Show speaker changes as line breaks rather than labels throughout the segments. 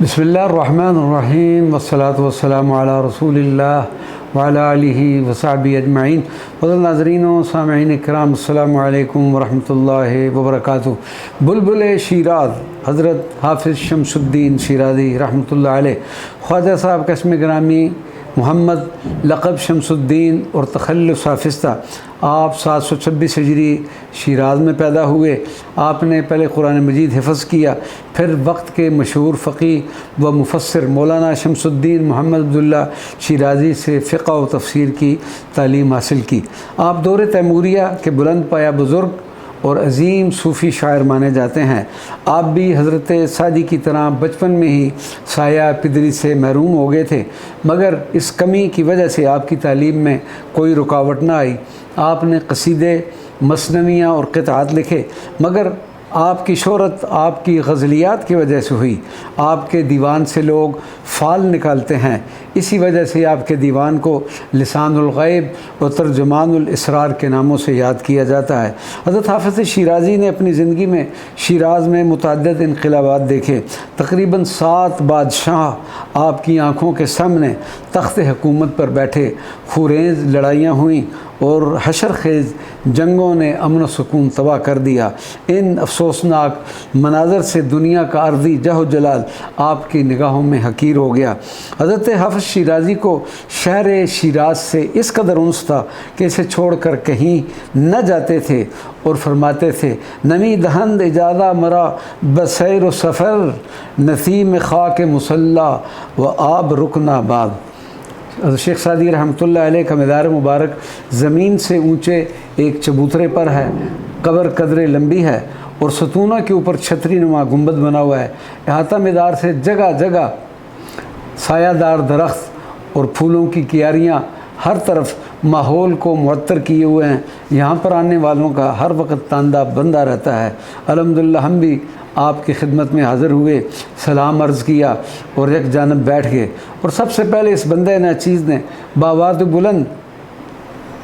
बिस्मिल्लाहिर्रहमानिर्रहीम वस्सलातु वस्सलामु अला रसूलिल्लाह व अला आलिहि व सहबिहि अजमईन। नाज़रीन व सामईन इकराम, अस्सलामु अलैकुम व रहमतुल्लाहि व बरकातुहू। बुलबुल शिराज हज़रत हाफ़िज़ शमसुद्दीन शिराज़ी रहमतुल्लाह अलैह, ख्वाजा साहब का इसम गिरामी मोहम्मद, लक़ब शमसुद्दीन और तख़ल्लुस हाफ़िज़ था। आप 726 हिजरी शिराज़ में पैदा हुए। आपने पहले कुरान मजीद हिफ़्ज़ किया, फिर वक्त के मशहूर फ़क़ीह व मुफ़स्सिर मौलाना शमसुद्दीन मोहम्मद अब्दुल्ला शिराज़ी से फ़िक़्ह व तफ़सीर की तालीम हासिल की। आप दौर तैमूरिया के बुलंद पाया बुज़ुर्ग और अज़ीम सूफ़ी शायर माने जाते हैं। आप भी हज़रत सादी की तरह बचपन में ही साया पिदरी से महरूम हो गए थे, मगर इस कमी की वजह से आपकी तालीम में कोई रुकावट ना आई। आपने क़सीदे, मसनवियाँ और क़िताअत लिखे, मगर आपकी शोहरत आपकी गज़लियात की वजह से हुई। आपके दीवान से लोग फ़ाल निकालते हैं, इसी वजह से आपके दीवान को लिसानुल ग़ैब और तर्जुमानुल इसरार के नामों से याद किया जाता है। हज़रत हाफ़िज़ शिराज़ी ने अपनी ज़िंदगी में शिराज़ में मुतअद्दिद इनक़िलाबात देखे। तकरीबन 7 बादशाह आपकी आँखों के सामने तख्त हुकूमत पर बैठे। खुरेज़ लड़ाइयाँ हुईं और हशरखेज़ जंगों ने अमन व सुकून तबाह कर दिया। इन अफसोसनाक मनाज़र से दुनिया का अर्ज़ी जहो जलाल आपकी निगाहों में हकीर हो गया। हज़रत हाफ़िज़ शिराज़ी को शहर शिराज़ से इस कदर उन्स था कि इसे छोड़कर कहीं न जाते थे और फरमाते थे, नमी दहंद इजादा मरा बसैर सफ़र, नसीम ख़ाक मुसल्ला व आब रुकना बाद। शेख सादी रहमतुल्लाह अलैह का मज़ार मुबारक ज़मीन से ऊंचे एक चबूतरे पर है। कब्र कदरे लंबी है और सतूनों के ऊपर छतरी नुमा गुंबद बना हुआ है। अहाता मज़ार से जगह जगह सायादार दरख्त और फूलों की क्यारियाँ हर तरफ माहौल को मुअत्तर किए हुए हैं। यहाँ पर आने वालों का हर वक्त तांदा बंदा रहता है। अल्हम्दुलिल्लाह हम भी आपकी खिदमत में हाज़िर हुए, सलाम अर्ज़ किया और एक जानब बैठ गए। और सबसे पहले इस बंदे नाचीज़ ने बावाद बुलंद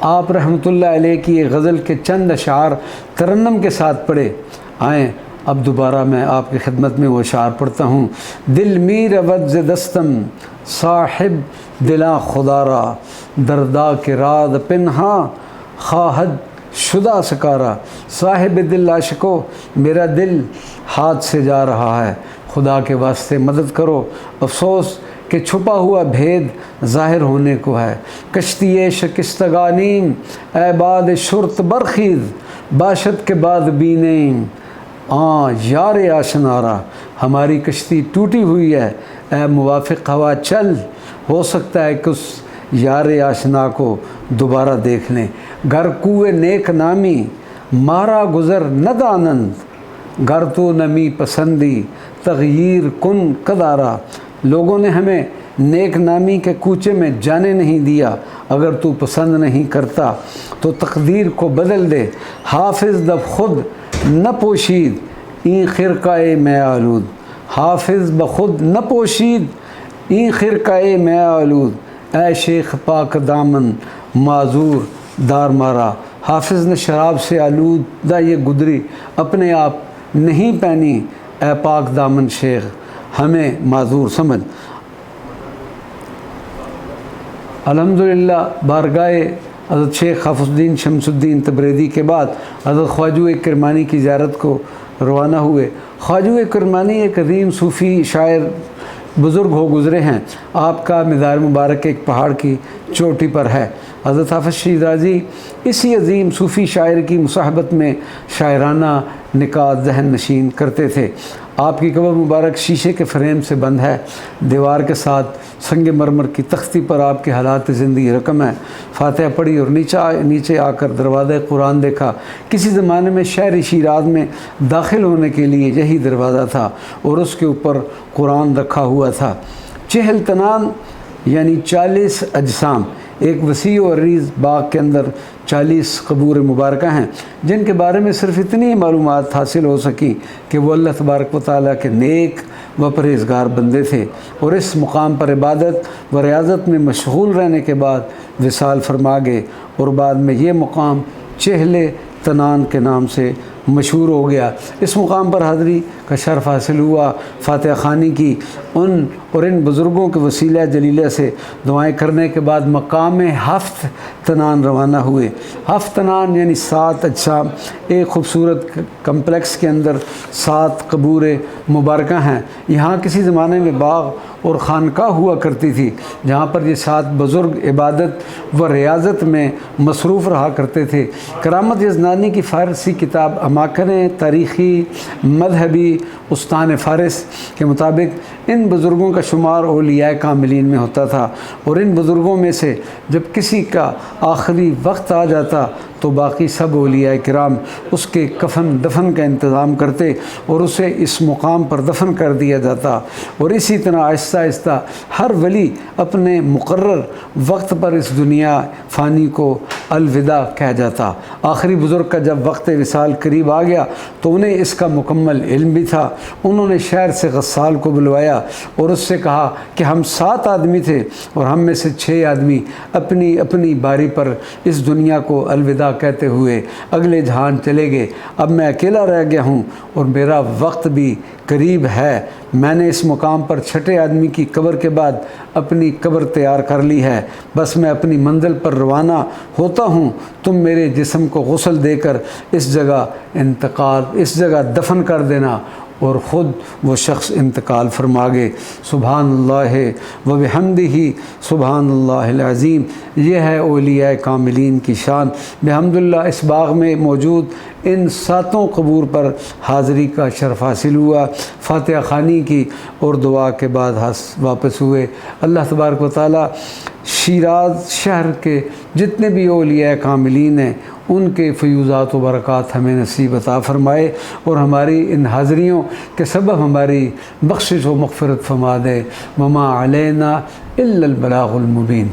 आप रहमतुल्लाह अलैह की एक गज़ल के चंद अशार तरन्नम के साथ पढ़े। आएँ अब दोबारा मैं आपकी खिदमत में वो अशार पढ़ता हूँ। दिल मीर अवज़ दस्तम साहिब दिला खुदारा, दर्दा के राद पिन्हा खाहद शुदा सकारा। साहिब दिल आशिको, मेरा दिल हाथ से जा रहा है, खुदा के वास्ते मदद करो। अफसोस कि छुपा हुआ भेद ज़ाहिर होने को है। कश्ती शिकस्तगानीम ऐबाद शुर्त बरखीज़, बाशत के बाद बीनेम यार आशनारा। हमारी कश्ती टूटी हुई है, ए मुवाफ़िक़ हवा चल, हो सकता है कि उस यार आशना को दोबारा देख लें। घर कुए नेक नामी मारा गुज़र न दानंद, घर तो नमी पसंदी तग़यीर कुन कदारा। लोगों ने हमें नेक नामी के कूचे में जाने नहीं दिया, अगर तू पसंद नहीं करता तो तकदीर को बदल दे। हाफिज़ दब खुद न पोशीद ई खिरकाए मैं आलूद, हाफिज़ बखुद न पोशीद ई खिरकाए मैं आलूद। ऐ शेख पाक दामन माजूर दार मारा। हाफिज़ ने शराब से आलूदा ये गुदरी अपने आप नहीं पहनी, ए पाक दामन शेख हमें माजूर समझ। अल्हम्दुलिल्लाह बारगाहे हज़रत शेख हाफ़िज़ुद्दीन शमसुद्दीन तबरेज़ी के बाद हज़रत ख्वाजा किरमानी की ज़ियारत को रवाना हुए। ख्वाजा किरमानी एक अज़ीम सूफ़ी शायर बुज़ुर्ग हो गुज़रे हैं। आपका मज़ार मुबारक एक पहाड़ की चोटी पर है। हज़रत हाफ़िज़ शिराज़ी इसी अज़ीम सूफ़ी शायर की मुसाहबत में शायराना निकात ज़हन नशीन करते थे। आपकी कब्र मुबारक शीशे के फ्रेम से बंद है। दीवार के साथ संग मरमर की तख्ती पर आपके हालात ज़िंदगी रकम है। फातिहा पढ़ी और नीचे आकर दरवाज़ा कुरान देखा। किसी ज़माने में शहर शिराज़ में दाखिल होने के लिए यही दरवाज़ा था और उसके ऊपर कुरान रखा हुआ था। चहल तनान यानी 40 अजसाम, एक वसी और अरीज़ बाग के अंदर 40 कबूर मुबारक हैं, जिनके बारे में सिर्फ़ इतनी मालूमात हासिल हो सकी कि वो अल्लाह तबारक व तआला के नेक व परहेज़गार बंदे थे और इस मुकाम पर इबादत व रियाज़त में मशगूल रहने के बाद विसाल फरमा गए और बाद में ये मुकाम चहल तनान के नाम से मशहूर हो गया। इस मुकाम पर हाज़री کا شرف حاصل ہوا، فاتحہ خوانی کی ان بزرگوں کے وسیلہ جلیلہ سے دعائیں کرنے کے بعد مقام ہفت تنان روانہ ہوئے۔ ہفت تنان یعنی 7 اجسام، ایک خوبصورت کمپلیکس کے اندر 7 قبور مبارکہ ہیں۔ یہاں کسی زمانے میں باغ اور خانقاہ ہوا کرتی تھی جہاں پر یہ 7 بزرگ عبادت و ریاضت میں مصروف رہا کرتے تھے۔ کرامت یزدانی کی فارسی کتاب اماکن تاریخی مذہبی استان فارس کے مطابق ان بزرگوں کا شمار اولیاء کاملین میں ہوتا تھا، اور ان بزرگوں میں سے جب کسی کا آخری وقت آ جاتا تو باقی سب اولیاء کرام اس کے کفن دفن کا انتظام کرتے اور اسے اس مقام پر دفن کر دیا جاتا، اور اسی طرح آہستہ آہستہ ہر ولی اپنے مقرر وقت پر اس دنیا فانی کو الوداع کہہ جاتا۔ آخری بزرگ کا جب وقت وصال قریب آ گیا تو انہیں اس کا مکمل علم بھی تھا۔ انہوں نے شہر سے غسال کو بلوایا اور اس سے کہا کہ ہم 7 آدمی تھے اور ہم میں سے 6 آدمی اپنی اپنی باری پر اس دنیا کو الوداع کہتے ہوئے اگلے جہان چلے گئے۔ اب میں اکیلا رہ گیا ہوں اور میرا وقت بھی قریب ہے۔ میں نے اس مقام پر 6 آدمی کی قبر کے بعد اپنی قبر تیار کر لی ہے، بس میں اپنی منزل پر روانہ ہوتا ہوں۔ تم میرے جسم کو غسل دے کر اس جگہ دفن کر دینا، اور خود وہ شخص انتقال فرما گئے۔ سبحان اللہ و بحمدہ سبحان اللہ العظیم۔ یہ ہے اولیاء کاملین کی شان۔ بحمداللہ اس باغ میں موجود ان 7 قبور پر حاضری کا شرف حاصل ہوا، فاتحہ خوانی کی اور دعا کے بعد واپس ہوئے۔ اللہ تبارک و تعالی شیراز شہر کے جتنے بھی اولیاء کاملین ہیں ان کے فیوزات و برکات ہمیں نصیب عطا فرمائے، اور ہماری ان حاضریوں کے سبب ہماری بخشش و مغفرت فرما دے۔ وما علینا الا البلاغ المبین۔